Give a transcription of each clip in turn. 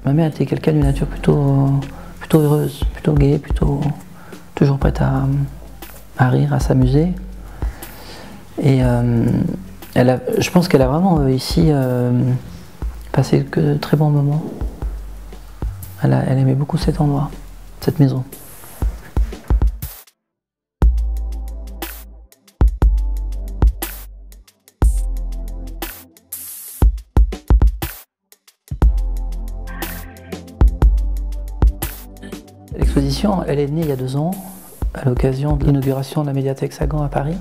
Ma mère était quelqu'un d'une nature plutôt heureuse, plutôt gaie, toujours prête à rire, à s'amuser. Et je pense qu'elle a vraiment ici passé de très bons moments. Elle aimait beaucoup cet endroit, cette maison. L'exposition, elle est née il y a 2 ans, à l'occasion de l'inauguration de la médiathèque Sagan à Paris.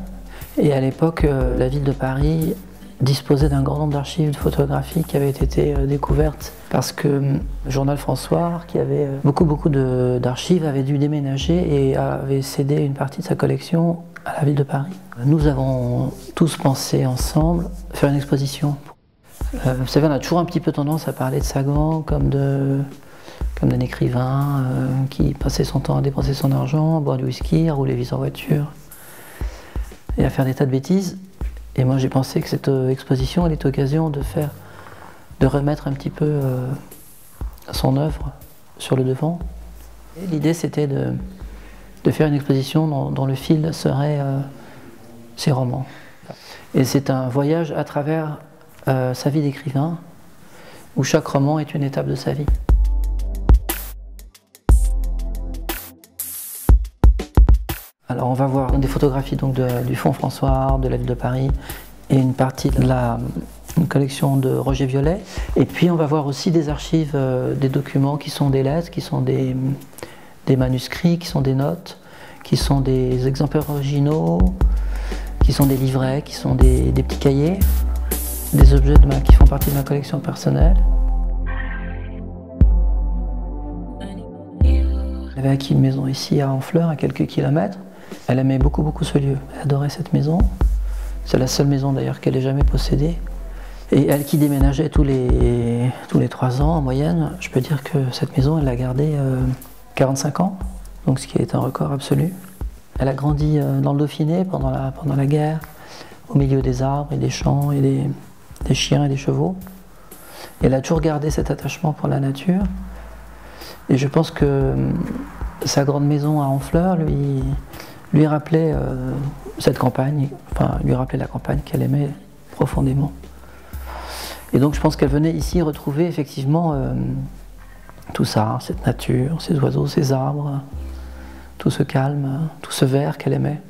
Et à l'époque, la ville de Paris disposait d'un grand nombre d'archives photographiques qui avaient été découvertes parce que le journal François, qui avait beaucoup d'archives, avait dû déménager et avait cédé une partie de sa collection à la ville de Paris. Nous avons tous pensé ensemble faire une exposition. Vous savez, on a toujours un petit peu tendance à parler de Sagan comme d'un écrivain qui passait son temps à dépenser son argent, à boire du whisky, à rouler vite en voiture et à faire des tas de bêtises. Et moi j'ai pensé que cette exposition elle est l'occasion de remettre un petit peu son œuvre sur le devant. L'idée c'était de faire une exposition dont le fil serait ses romans. Et c'est un voyage à travers sa vie d'écrivain, où chaque roman est une étape de sa vie. Alors on va voir des photographies donc du Fonds François, de la ville de Paris, et une partie de la collection de Roger Violet. Et puis on va voir aussi des archives, des documents qui sont des lettres, qui sont des manuscrits, qui sont des notes, qui sont des exemplaires originaux, qui sont des livrets, qui sont des petits cahiers, des objets qui font partie de ma collection personnelle. Elle avait acquis une maison ici à Honfleur, à quelques kilomètres. Elle aimait beaucoup ce lieu, elle adorait cette maison. C'est la seule maison d'ailleurs qu'elle ait jamais possédée. Et elle qui déménageait tous les 3 ans en moyenne, je peux dire que cette maison, elle l'a gardée 45 ans, donc ce qui est un record absolu. Elle a grandi dans le Dauphiné pendant la guerre, au milieu des arbres et des champs et des chiens et des chevaux. Et elle a toujours gardé cet attachement pour la nature. Et je pense que sa grande maison à Honfleur lui rappelait cette campagne, enfin lui rappelait la campagne qu'elle aimait profondément. Et donc je pense qu'elle venait ici retrouver effectivement tout ça, cette nature, ces oiseaux, ces arbres, tout ce calme, tout ce vert qu'elle aimait.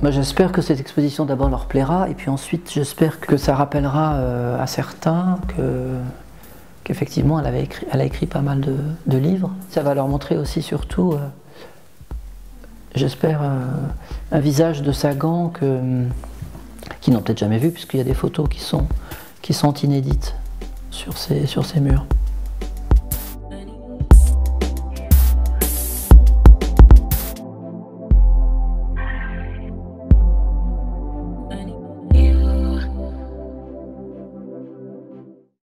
J'espère que cette exposition d'abord leur plaira, et puis ensuite j'espère que ça rappellera à certains qu'effectivement elle a écrit pas mal de livres. Ça va leur montrer aussi surtout, j'espère, un visage de Sagan qu'ils n'ont peut-être jamais vu, puisqu'il y a des photos qui sont inédites sur ces murs.